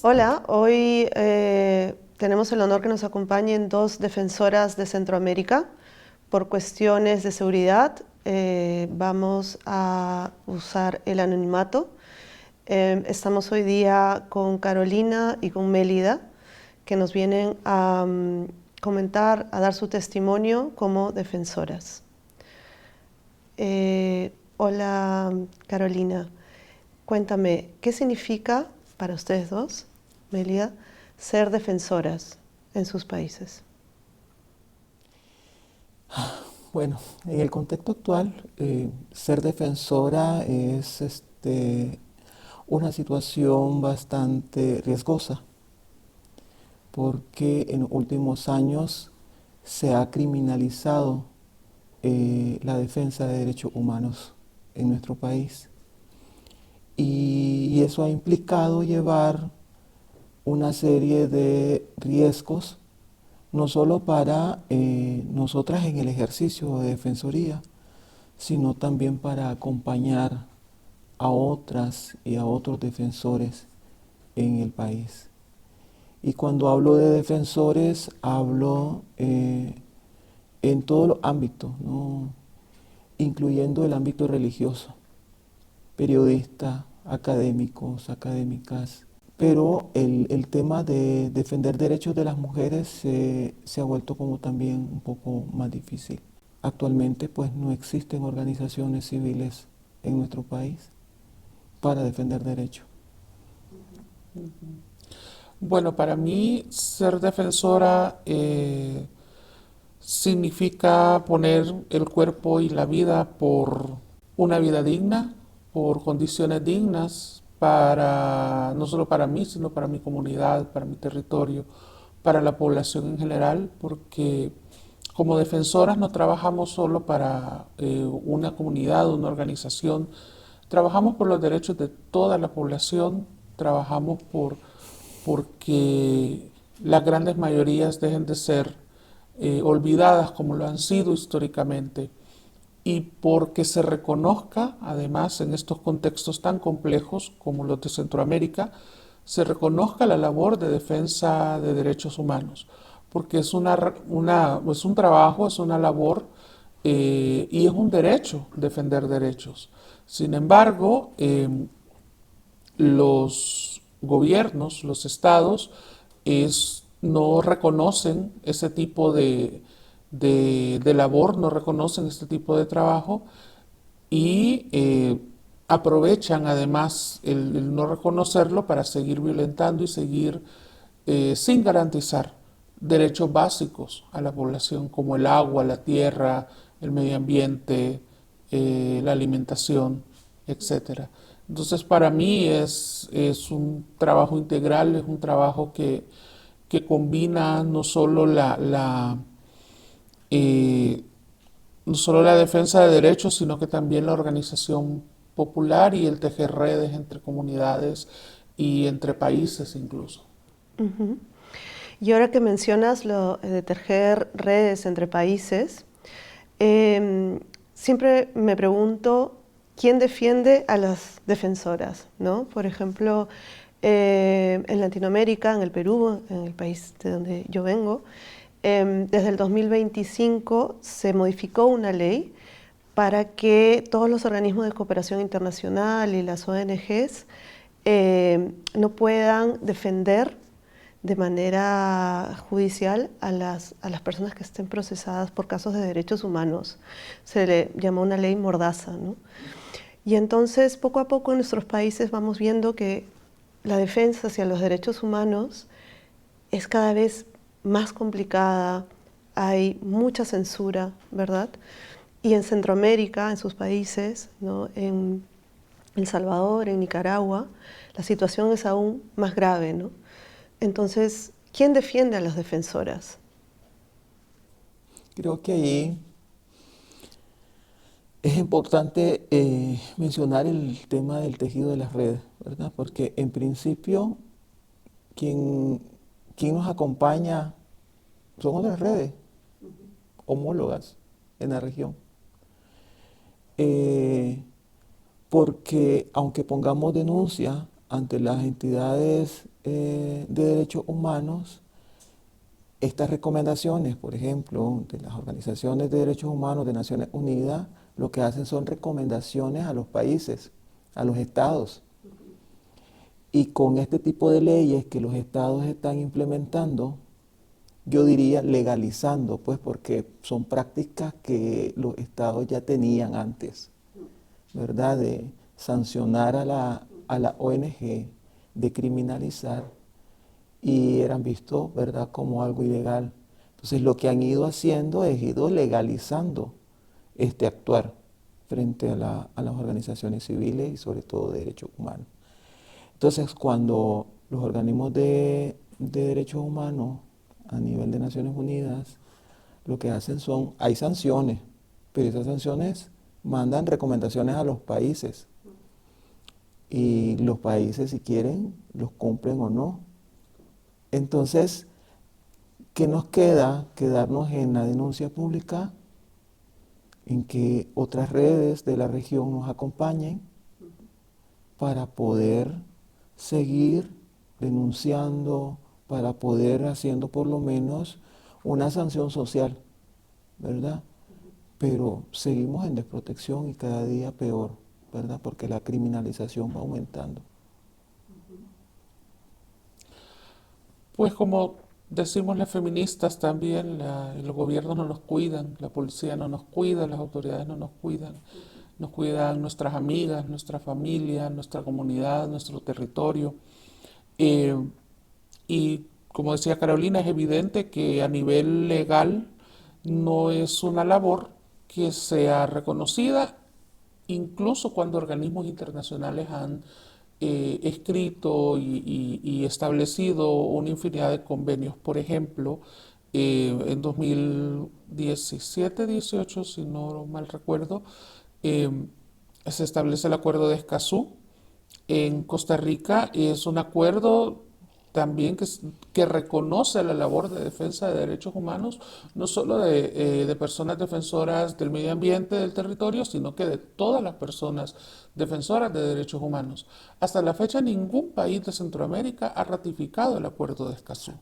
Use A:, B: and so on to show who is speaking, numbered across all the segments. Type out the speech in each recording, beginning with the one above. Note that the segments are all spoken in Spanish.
A: Hola, hoy tenemos el honor que nos acompañen dos defensoras de Centroamérica. Por cuestiones de seguridad vamos a usar el anonimato. Estamos hoy día con Carolina y con Mélida, que nos vienen a comentar, a dar su testimonio como defensoras. Hola Carolina, cuéntame, ¿qué significa para ustedes dos, Mélida, ser defensoras en sus países?
B: Bueno, en el contexto actual, ser defensora es una situación bastante riesgosa porque en los últimos años se ha criminalizado la defensa de derechos humanos en nuestro país y eso ha implicado llevar una serie de riesgos no solo para nosotras en el ejercicio de defensoría, sino también para acompañar a otras y a otros defensores en el país. Y cuando hablo de defensores, hablo en todos los ámbitos, ¿no? Incluyendo el ámbito religioso, periodistas, académicos, académicas. Pero el tema de defender derechos de las mujeres se ha vuelto como también un poco más difícil. Actualmente pues no existen organizaciones civiles en nuestro país para defender derechos.
C: Bueno, para mí ser defensora significa poner el cuerpo y la vida por una vida digna, por condiciones dignas para no solo para mí, sino para mi comunidad, para mi territorio, para la población en general, porque como defensoras no trabajamos solo para una comunidad, una organización, trabajamos por los derechos de toda la población, trabajamos porque las grandes mayorías dejen de ser olvidadas como lo han sido históricamente y porque se reconozca, además, en estos contextos tan complejos como los de Centroamérica, se reconozca la labor de defensa de derechos humanos, porque es es un trabajo, es una labor y es un derecho defender derechos. Sin embargo, los gobiernos, los estados, no reconocen ese tipo de labor, no reconocen este tipo de trabajo y aprovechan además el no reconocerlo para seguir violentando y seguir sin garantizar derechos básicos a la población como el agua, la tierra, el medio ambiente, la alimentación, etcétera. Entonces, para mí es un trabajo integral, es un trabajo que combina eh, no solo la defensa de derechos, sino que también la organización popular y el tejer redes entre comunidades y entre países incluso.
A: Ujú. Y ahora que mencionas lo de tejer redes entre países, eh, siempre me pregunto quién defiende a las defensoras, ¿no? Por ejemplo, en Latinoamérica, en el Perú, en el país de donde yo vengo, desde el 2025 se modificó una ley para que todos los organismos de cooperación internacional y las ONGs no puedan defender de manera judicial a las personas que estén procesadas por casos de derechos humanos. Se le llamó una ley mordaza, ¿no? Y entonces, poco a poco en nuestros países vamos viendo que la defensa hacia los derechos humanos es cada vez más complicada, hay mucha censura, ¿verdad? Y en Centroamérica, en sus países, ¿no? En El Salvador, en Nicaragua, la situación es aún más grave, ¿no? Entonces, ¿quién defiende a las defensoras?
B: Creo que ahí es importante mencionar el tema del tejido de las redes, ¿verdad? Porque en principio quien, quien nos acompaña son otras redes homólogas en la región. Eh, Porque aunque pongamos denuncia ante las entidades de derechos humanos estas recomendaciones, por ejemplo, de las organizaciones de derechos humanos de Naciones Unidas, lo que hacen son recomendaciones a los países, a los estados. Y con este tipo de leyes que los estados están implementando, yo diría legalizando, pues porque son prácticas que los estados ya tenían antes, ¿verdad? De sancionar a la ONG, de criminalizar, y eran vistos, ¿verdad?, como algo ilegal. Entonces lo que han ido haciendo es ido legalizando este actuar frente a las organizaciones civiles y sobre todo de derechos humanos. Entonces cuando los organismos de derechos humanos a nivel de Naciones Unidas lo que hacen son, hay sanciones, pero esas sanciones mandan recomendaciones a los países y los países si quieren los cumplen o no. Entonces, ¿qué nos queda? Quedarnos en la denuncia pública, en que otras redes de la región nos acompañen para poder seguir denunciando, para poder haciendo por lo menos una sanción social, ¿verdad? Pero seguimos en desprotección y cada día peor, ¿verdad? Porque la criminalización va aumentando.
C: Pues como decimos las feministas también, los gobiernos no nos cuidan, la policía no nos cuida, las autoridades no nos cuidan nuestras amigas, nuestra familia, nuestra comunidad, nuestro territorio. Eh, y como decía Carolina, es evidente que a nivel legal no es una labor que sea reconocida, incluso cuando organismos internacionales han escrito y establecido una infinidad de convenios. Por ejemplo, en 2017-18, si no mal recuerdo, eh, se establece el Acuerdo de Escazú en Costa Rica. Es un acuerdo también que reconoce la labor de defensa de derechos humanos, no solo de personas defensoras del medio ambiente, del territorio, sino que de todas las personas defensoras de derechos humanos. Hasta la fecha ningún país de Centroamérica ha ratificado el Acuerdo de Escazú.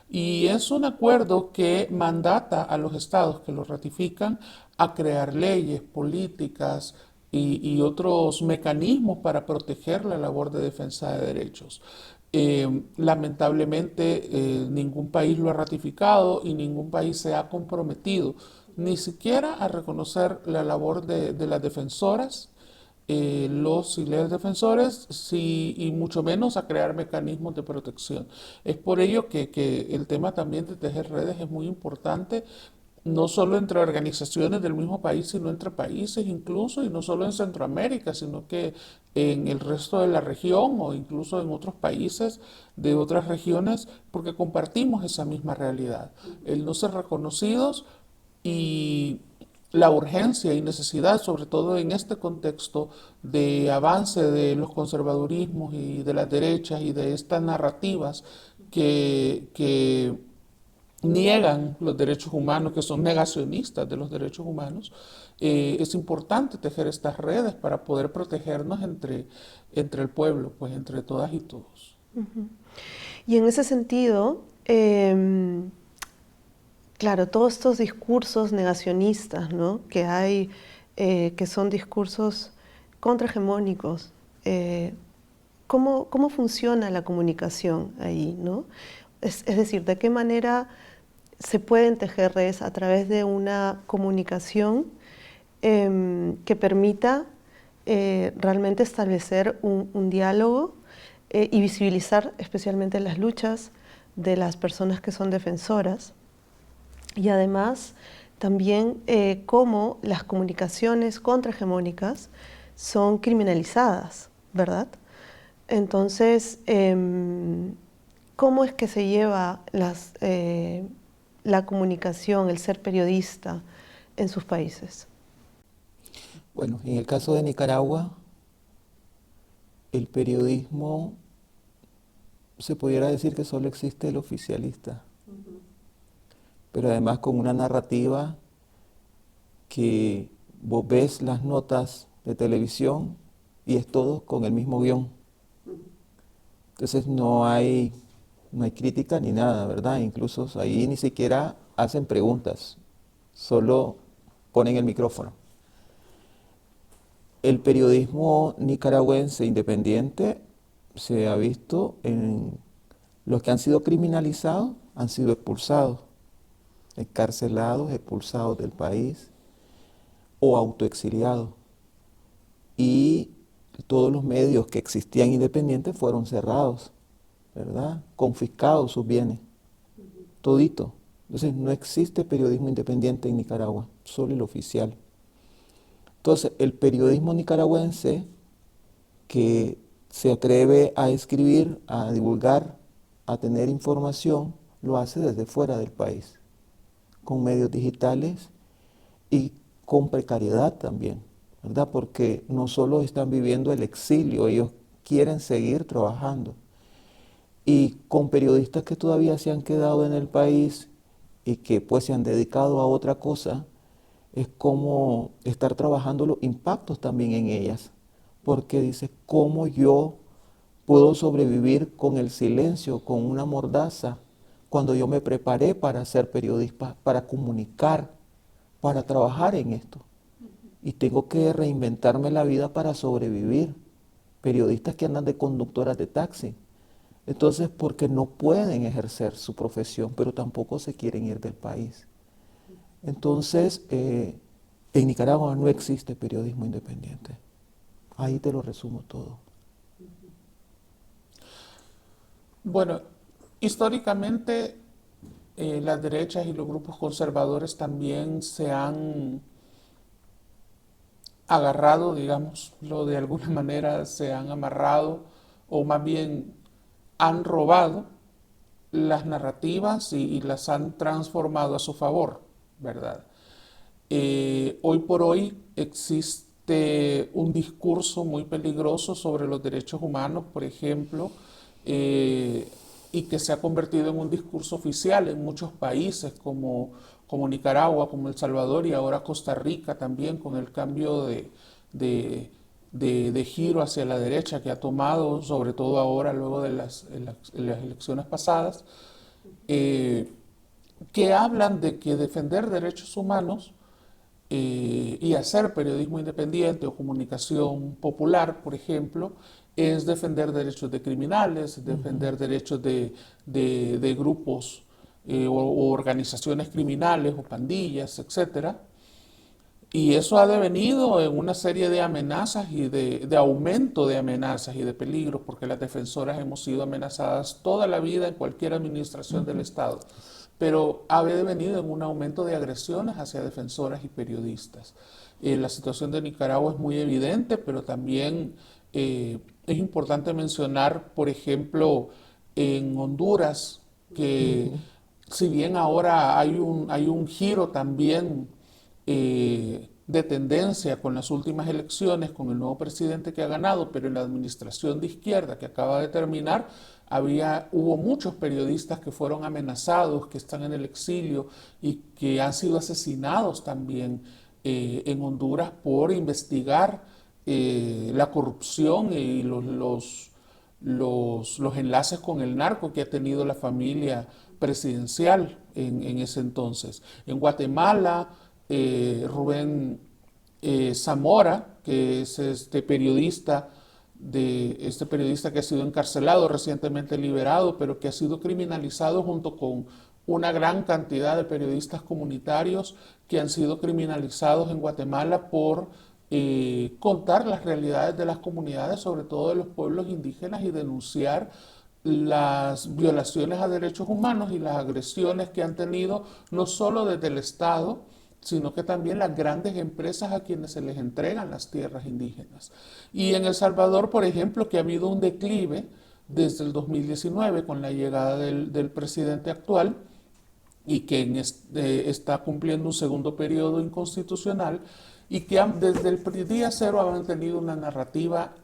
C: Y es un acuerdo que mandata a los estados que lo ratifican a crear leyes, políticas y otros mecanismos para proteger la labor de defensa de derechos. Lamentablemente ningún país lo ha ratificado y ningún país se ha comprometido ni siquiera a reconocer la labor de las defensoras, los y las defensores, sí, y mucho menos a crear mecanismos de protección. Es por ello que el tema también de tejer redes es muy importante, no solo entre organizaciones del mismo país, sino entre países incluso, y no solo en Centroamérica, sino que en el resto de la región o incluso en otros países de otras regiones, porque compartimos esa misma realidad, el no ser reconocidos y la urgencia y necesidad, sobre todo en este contexto de avance de los conservadurismos y de las derechas y de estas narrativas que niegan los derechos humanos, que son negacionistas de los derechos humanos, es importante tejer estas redes para poder protegernos entre el pueblo, pues entre todas y todos.
A: Y en ese sentido, claro, todos estos discursos negacionistas, ¿no?, que hay, que son discursos contrahegemónicos, ¿cómo funciona la comunicación ahí, ¿no? Es decir, ¿de qué manera se pueden tejer redes a través de una comunicación que permita realmente establecer un diálogo y visibilizar especialmente las luchas de las personas que son defensoras? Y además también cómo las comunicaciones contrahegemónicas son criminalizadas, ¿verdad? Entonces, ¿cómo es que se lleva la comunicación, el ser periodista en sus países?
B: Bueno, en el caso de Nicaragua, el periodismo se pudiera decir que solo existe el oficialista, pero además con una narrativa que vos ves las notas de televisión y es todo con el mismo guión. Entonces no hay crítica ni nada, ¿verdad? Incluso ahí ni siquiera hacen preguntas, solo ponen el micrófono. El periodismo nicaragüense independiente se ha visto en los que han sido criminalizados, han sido expulsados, encarcelados, expulsados del país o autoexiliados. Y todos los medios que existían independientes fueron cerrados, ¿verdad? Confiscados sus bienes, todito. Entonces no existe periodismo independiente en Nicaragua, solo el oficial. Entonces el periodismo nicaragüense que se atreve a escribir, a divulgar, a tener información, lo hace desde fuera del país, con medios digitales y con precariedad también, ¿verdad? Porque no solo están viviendo el exilio, ellos quieren seguir trabajando. Y con periodistas que todavía se han quedado en el país y que pues se han dedicado a otra cosa, es como estar trabajando los impactos también en ellas. Porque dice, ¿cómo yo puedo sobrevivir con el silencio, con una mordaza, cuando yo me preparé para ser periodista, para comunicar, para trabajar en esto? Y tengo que reinventarme la vida para sobrevivir. Periodistas que andan de conductoras de taxi. Entonces, porque no pueden ejercer su profesión, pero tampoco se quieren ir del país. Entonces, en Nicaragua no existe periodismo independiente. Ahí te lo resumo todo.
C: Bueno, históricamente las derechas y los grupos conservadores también se han agarrado, digámoslo de alguna manera, se han amarrado o más bien han robado las narrativas y las han transformado a su favor, ¿verdad? Hoy por hoy existe un discurso muy peligroso sobre los derechos humanos, por ejemplo, y que se ha convertido en un discurso oficial en muchos países como Nicaragua, como El Salvador y ahora Costa Rica también, con el cambio de giro hacia la derecha que ha tomado, sobre todo ahora luego de las elecciones pasadas, que hablan de que defender derechos humanos y hacer periodismo independiente o comunicación popular, por ejemplo, es defender derechos de criminales, defender derechos de grupos o organizaciones criminales o pandillas, etcétera. Y eso ha devenido en una serie de amenazas y de aumento de amenazas y de peligros, porque las defensoras hemos sido amenazadas toda la vida en cualquier administración del Estado. Pero ha devenido en un aumento de agresiones hacia defensoras y periodistas. La situación de Nicaragua es muy evidente, pero también es importante mencionar, por ejemplo, en Honduras, que si bien ahora hay un giro también de tendencia con las últimas elecciones, con el nuevo presidente que ha ganado, pero en la administración de izquierda que acaba de terminar, hubo muchos periodistas que fueron amenazados, que están en el exilio y que han sido asesinados también en Honduras por investigar la corrupción y los enlaces con el narco que ha tenido la familia presidencial en ese entonces. En Guatemala, Rubén Zamora, que es este periodista que ha sido encarcelado, recientemente liberado, pero que ha sido criminalizado junto con una gran cantidad de periodistas comunitarios que han sido criminalizados en Guatemala por contar las realidades de las comunidades, sobre todo de los pueblos indígenas, y denunciar las violaciones a derechos humanos y las agresiones que han tenido no solo desde el Estado, sino que también las grandes empresas a quienes se les entregan las tierras indígenas. Y en El Salvador, por ejemplo, que ha habido un declive desde el 2019 con la llegada del presidente actual y que está cumpliendo un segundo periodo inconstitucional y que desde el día cero han mantenido una narrativa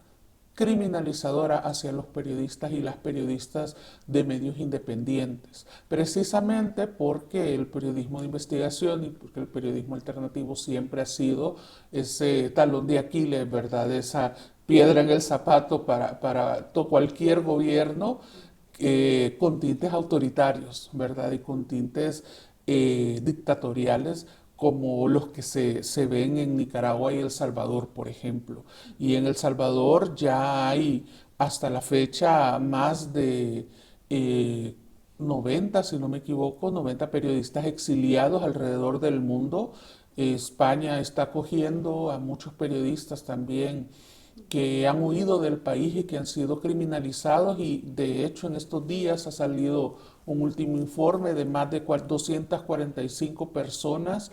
C: criminalizadora hacia los periodistas y las periodistas de medios independientes, precisamente porque el periodismo de investigación y porque el periodismo alternativo siempre ha sido ese talón de Aquiles, ¿verdad? Esa piedra en el zapato para cualquier gobierno con tintes autoritarios, ¿verdad? Y con tintes dictatoriales como los que se ven en Nicaragua y El Salvador, por ejemplo. Y en El Salvador ya hay hasta la fecha más de 90, si no me equivoco, 90 periodistas exiliados alrededor del mundo. España está acogiendo a muchos periodistas también que han huido del país y que han sido criminalizados, y de hecho en estos días ha salido un último informe de más de 245 personas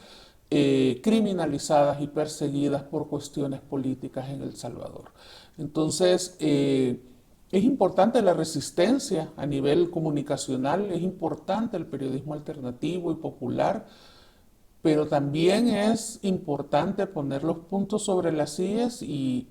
C: criminalizadas y perseguidas por cuestiones políticas en El Salvador. Entonces, es importante la resistencia a nivel comunicacional, es importante el periodismo alternativo y popular, pero también es importante poner los puntos sobre las IES y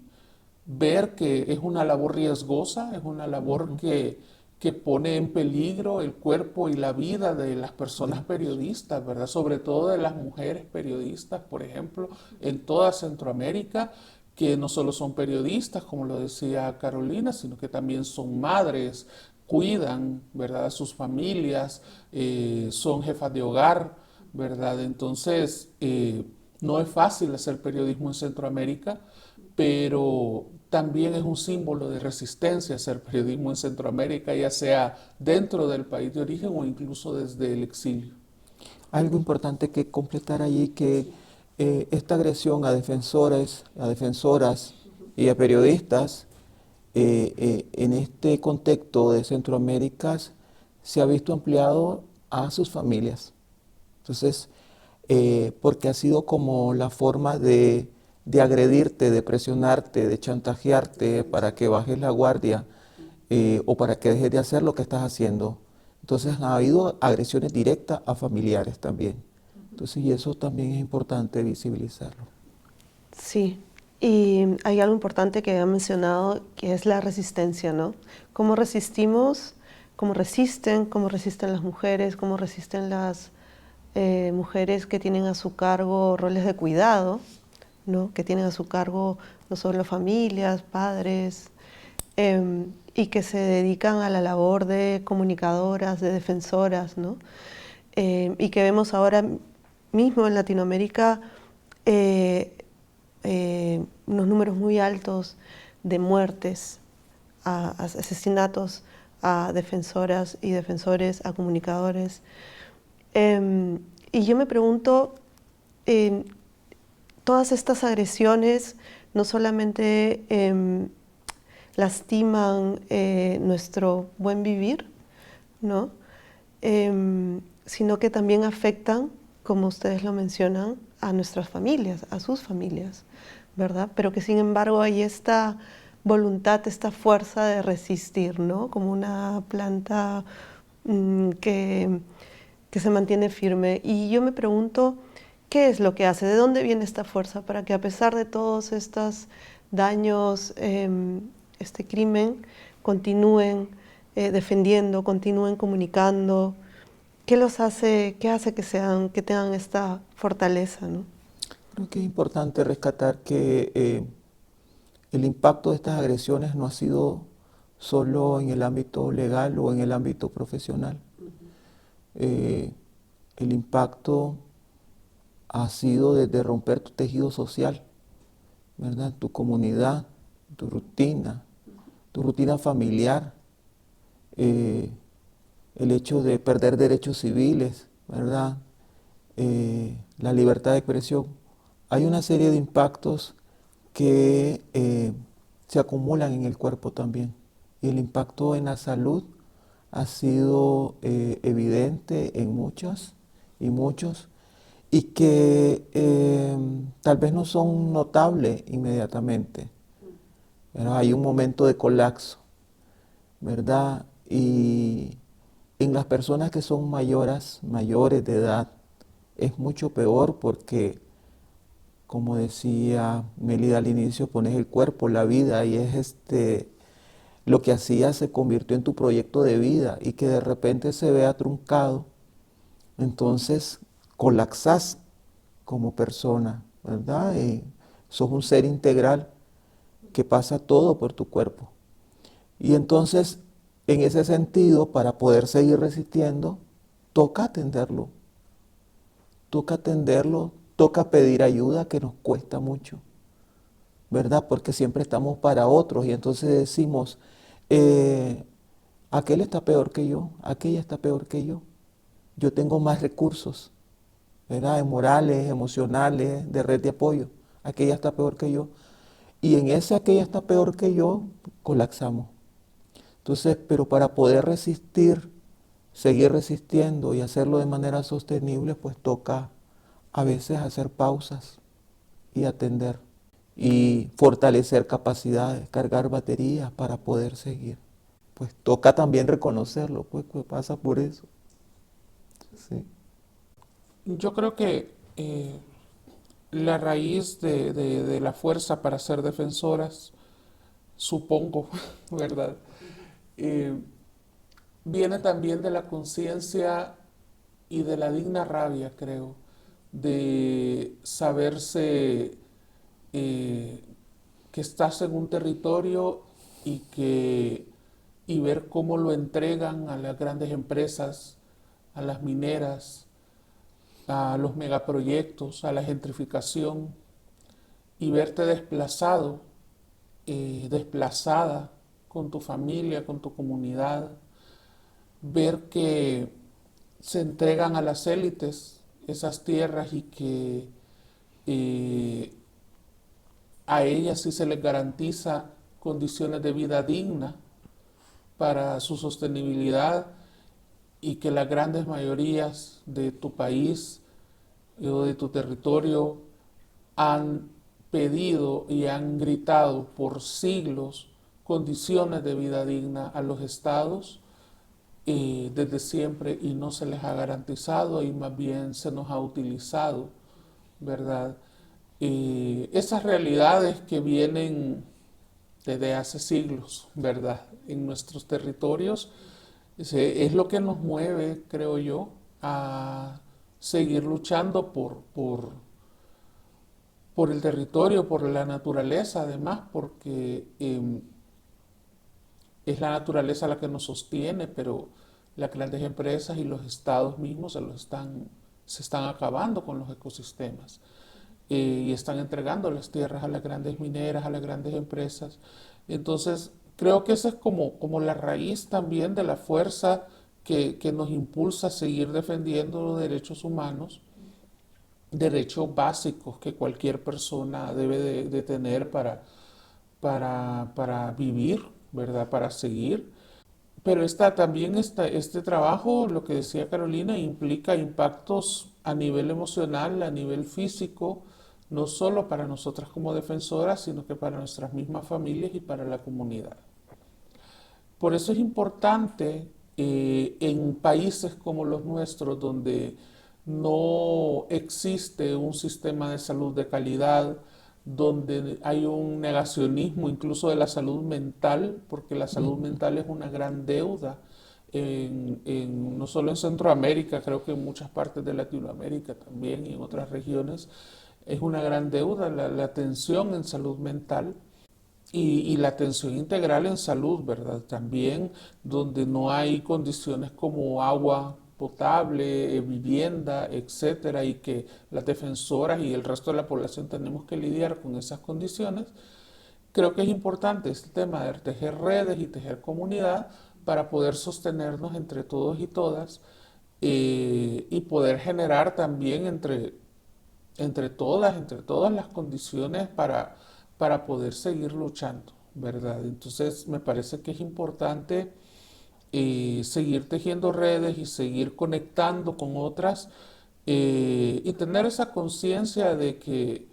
C: ver que es una labor riesgosa, es una labor que pone en peligro el cuerpo y la vida de las personas periodistas, ¿verdad? Sobre todo de las mujeres periodistas, por ejemplo, en toda Centroamérica, que no solo son periodistas, como lo decía Carolina, sino que también son madres, cuidan, ¿verdad?, a sus familias, son jefas de hogar, ¿verdad? Entonces, no es fácil hacer periodismo en Centroamérica, pero también es un símbolo de resistencia hacer periodismo en Centroamérica, ya sea dentro del país de origen o incluso desde el exilio.
B: Algo importante que completar allí, que esta agresión a defensoras y a periodistas en este contexto de Centroamérica se ha visto ampliado a sus familias. Entonces, porque ha sido como la forma de agredirte, de presionarte, de chantajearte para que bajes la guardia o para que dejes de hacer lo que estás haciendo. Entonces, ha habido agresiones directas a familiares también. Entonces, y eso también es importante visibilizarlo.
A: Sí, y hay algo importante que ha mencionado, que es la resistencia, ¿no? ¿Cómo resistimos? Cómo resisten las mujeres, cómo resisten las mujeres que tienen a su cargo roles de cuidado, ¿no? Que tienen a su cargo no solo familias, padres, y que se dedican a la labor de comunicadoras, de defensoras, ¿no? Y que vemos ahora mismo en Latinoamérica unos números muy altos de muertes, a asesinatos a defensoras y defensores, a comunicadores. Y yo me pregunto, todas estas agresiones no solamente lastiman nuestro buen vivir, ¿no? Sino que también afectan, como ustedes lo mencionan, a nuestras familias, a sus familias, ¿verdad? Pero que sin embargo hay esta voluntad, esta fuerza de resistir, ¿no? Como una planta que se mantiene firme. Y yo me pregunto, ¿qué es lo que hace? ¿De dónde viene esta fuerza para que a pesar de todos estos daños, este crimen, continúen defendiendo, continúen comunicando? ¿Qué los hace, qué hace que tengan esta fortaleza, ¿no?
B: Creo que es importante rescatar que el impacto de estas agresiones no ha sido solo en el ámbito legal o en el ámbito profesional. El impacto ha sido desde romper tu tejido social, ¿verdad? Tu comunidad, tu rutina familiar, el hecho de perder derechos civiles, ¿verdad? La libertad de expresión. Hay una serie de impactos que se acumulan en el cuerpo también. Y el impacto en la salud ha sido evidente en muchas y muchos, y que tal vez no son notables inmediatamente. Pero hay un momento de colapso, ¿verdad? Y en las personas que son mayores de edad, es mucho peor porque, como decía Melida al inicio, pones el cuerpo, la vida, y es lo que hacías se convirtió en tu proyecto de vida y que de repente se vea truncado. Entonces colapsas como persona, ¿verdad? Sos un ser integral que pasa todo por tu cuerpo. Y entonces, en ese sentido, para poder seguir resistiendo, toca atenderlo. Toca atenderlo, toca pedir ayuda, que nos cuesta mucho, ¿verdad? Porque siempre estamos para otros y entonces decimos, aquel está peor que yo, aquella está peor que yo tengo más recursos, ¿verdad? Morales, emocionales, de red de apoyo, aquella está peor que yo. Y en ese aquella está peor que yo, colapsamos. Entonces, pero para poder resistir, seguir resistiendo y hacerlo de manera sostenible, pues toca a veces hacer pausas y atender y fortalecer capacidades, cargar baterías para poder seguir. Pues toca también reconocerlo, pues que pasa por eso. Sí.
C: Yo creo que la raíz de la fuerza para ser defensoras, supongo, ¿verdad? Eh, Viene también de la conciencia y de la digna rabia, creo, de saberse eh, que estás en un territorio y ver cómo lo entregan a las grandes empresas, a las mineras, a los megaproyectos, a la gentrificación, y verte desplazado, desplazada con tu familia, con tu comunidad, ver que se entregan a las élites esas tierras y que eh, a ellas sí se les garantiza condiciones de vida dignas para su sostenibilidad, y que las grandes mayorías de tu país o de tu territorio han pedido y han gritado por siglos condiciones de vida digna a los estados desde siempre, y no se les ha garantizado y más bien se nos ha utilizado, ¿verdad? Esas realidades que vienen desde hace siglos, ¿verdad? En nuestros territorios, es lo que nos mueve, creo yo, a seguir luchando por el territorio, por la naturaleza, además, porque es la naturaleza la que nos sostiene, pero las grandes empresas y los estados mismos se están acabando con los ecosistemas y están entregando las tierras a las grandes mineras, a las grandes empresas. Entonces, creo que esa es como la raíz también de la fuerza que nos impulsa a seguir defendiendo los derechos humanos, derechos básicos que cualquier persona debe de tener para vivir, ¿verdad? Para seguir. Pero también este trabajo, lo que decía Carolina, implica impactos a nivel emocional, a nivel físico, no solo para nosotras como defensoras, sino que para nuestras mismas familias y para la comunidad. Por eso es importante en países como los nuestros, donde no existe un sistema de salud de calidad, donde hay un negacionismo incluso de la salud mental, porque la salud mental es una gran deuda, no solo en Centroamérica, creo que en muchas partes de Latinoamérica también y en otras regiones, es una gran deuda la atención en salud mental y la atención integral en salud, ¿verdad? También donde no hay condiciones como agua potable, vivienda, etcétera, y que las defensoras y el resto de la población tenemos que lidiar con esas condiciones. Creo que es importante este tema de tejer redes y tejer comunidad para poder sostenernos entre todos y todas, y poder generar también entre todas las condiciones para poder seguir luchando, ¿verdad? Entonces me parece que es importante seguir tejiendo redes y seguir conectando con otras, y tener esa conciencia de que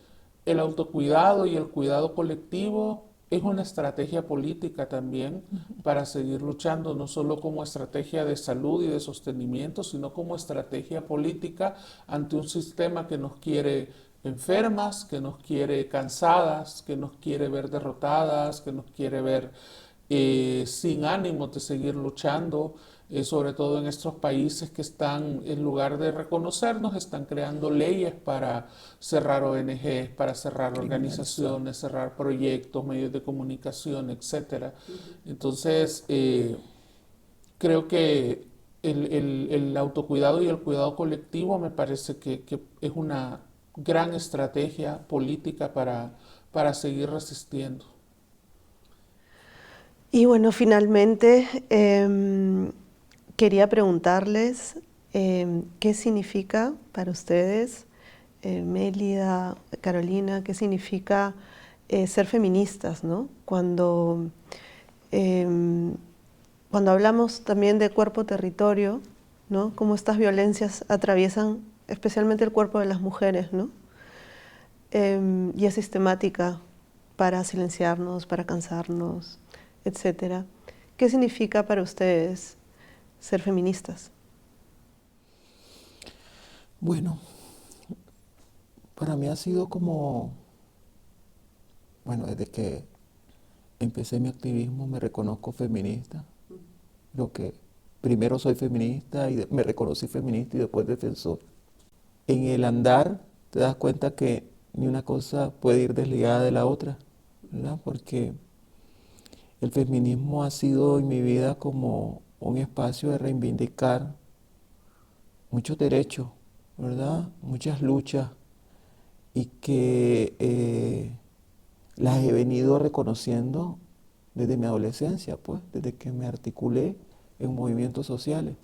C: el autocuidado y el cuidado colectivo es una estrategia política también para seguir luchando, no solo como estrategia de salud y de sostenimiento, sino como estrategia política ante un sistema que nos quiere enfermas, que nos quiere cansadas, que nos quiere ver derrotadas, que nos quiere ver sin ánimo de seguir luchando. sobre todo en estos países que están, en lugar de reconocernos, están creando leyes para cerrar ONGs, para cerrar
B: Criminalizar.
C: organizaciones, cerrar proyectos, medios de comunicación, etcétera. Entonces, creo que el autocuidado y el cuidado colectivo me parece que es una gran estrategia política para seguir resistiendo.
A: Y bueno, finalmente quería preguntarles qué significa para ustedes, Mélida, Carolina, qué significa ser feministas, ¿no? Em, cuando hablamos también de cuerpo-territorio, ¿no? Cómo estas violencias atraviesan especialmente el cuerpo de las mujeres, ¿no? Y es sistemática para silenciarnos, para cansarnos, etcétera. ¿Qué significa para ustedes ser feministas?
B: Bueno, para mí ha sido como, bueno, desde que empecé mi activismo me reconozco feminista. Lo que primero soy feminista y me reconocí feminista y después defensor. En el andar te das cuenta que ni una cosa puede ir desligada de la otra, ¿verdad? Porque el feminismo ha sido en mi vida como un espacio de reivindicar muchos derechos, ¿verdad? Muchas luchas y que las he venido reconociendo desde mi adolescencia, pues, desde que me articulé en movimientos sociales.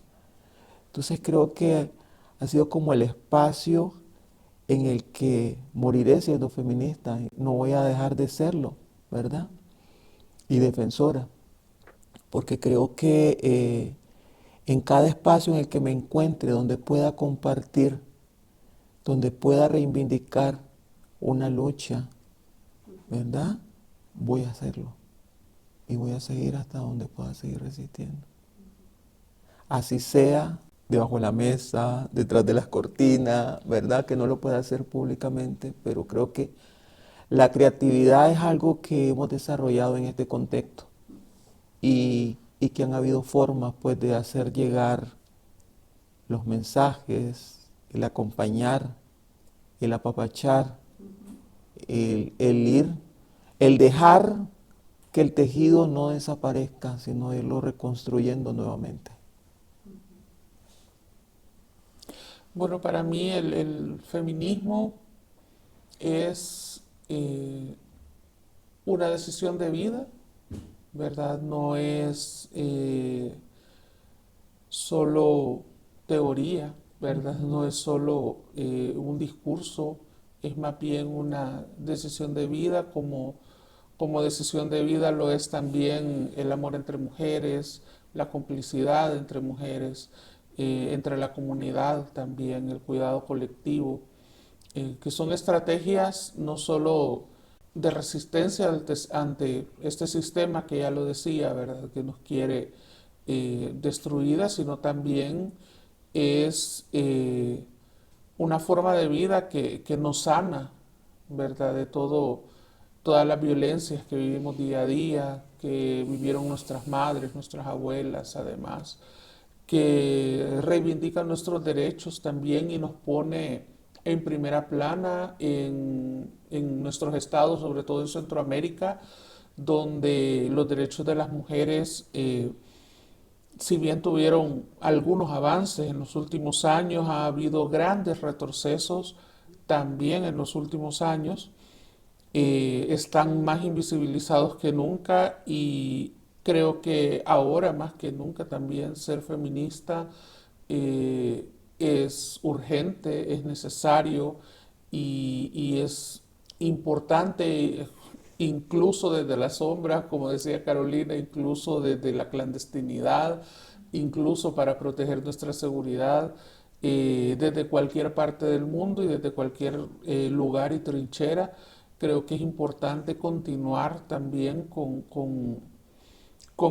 B: Entonces creo que ha sido como el espacio en el que moriré siendo feminista, no voy a dejar de serlo, ¿verdad? Y defensora, porque creo que en cada espacio en el que me encuentre, donde pueda compartir, donde pueda reivindicar una lucha, ¿verdad? Voy a hacerlo y voy a seguir hasta donde pueda seguir resistiendo. Así sea debajo de la mesa, detrás de las cortinas, ¿verdad? Que no lo pueda hacer públicamente, pero creo que la creatividad es algo que hemos desarrollado en este contexto y que han habido formas pues de hacer llegar los mensajes, el acompañar, el apapachar, el ir, el dejar que el tejido no desaparezca, sino irlo reconstruyendo nuevamente.
C: Bueno, para mí el feminismo es una decisión de vida, ¿verdad? No es solo teoría, ¿verdad? No es solo un discurso, es más bien una decisión de vida, como decisión de vida lo es también el amor entre mujeres, la complicidad entre mujeres, entre la comunidad también, el cuidado colectivo, que son estrategias no solo de resistencia ante este sistema que ya lo decía, ¿verdad? Que nos quiere destruida, sino también es una forma de vida que nos sana, ¿verdad? De todas las violencias que vivimos día a día, que vivieron nuestras madres, nuestras abuelas, además, que reivindican nuestros derechos también y nos pone en primera plana en nuestros estados, sobre todo en Centroamérica, donde los derechos de las mujeres, si bien tuvieron algunos avances en los últimos años, ha habido grandes retrocesos también en los últimos años, están más invisibilizados que nunca y creo que ahora más que nunca también ser feminista es urgente, es necesario y es importante incluso desde las sombras, como decía Carolina, incluso desde la clandestinidad, incluso para proteger nuestra seguridad desde cualquier parte del mundo y desde cualquier lugar y trinchera. Creo que es importante continuar también con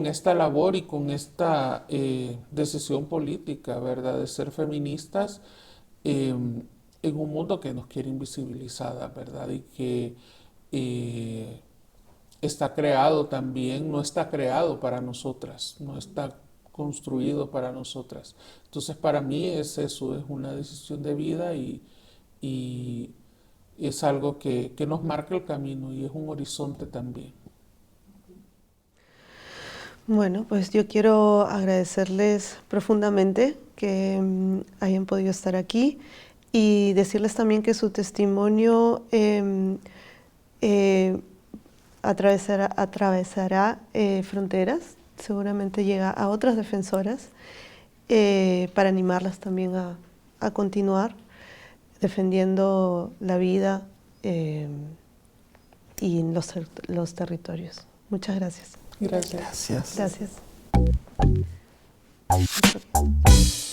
C: esta labor y con esta decisión política, ¿verdad? De ser feministas en un mundo que nos quiere invisibilizadas, ¿verdad? Y que está creado también, no está creado para nosotras, no está construido para nosotras. Entonces, para mí es eso, es una decisión de vida y es algo que nos marca el camino y es un horizonte también.
A: Bueno, pues yo quiero agradecerles profundamente que hayan podido estar aquí y decirles también que su testimonio atravesará fronteras, seguramente llega a otras defensoras para animarlas también a continuar defendiendo la vida y los territorios. Muchas gracias.
C: Gracias.
B: Gracias.
A: Gracias.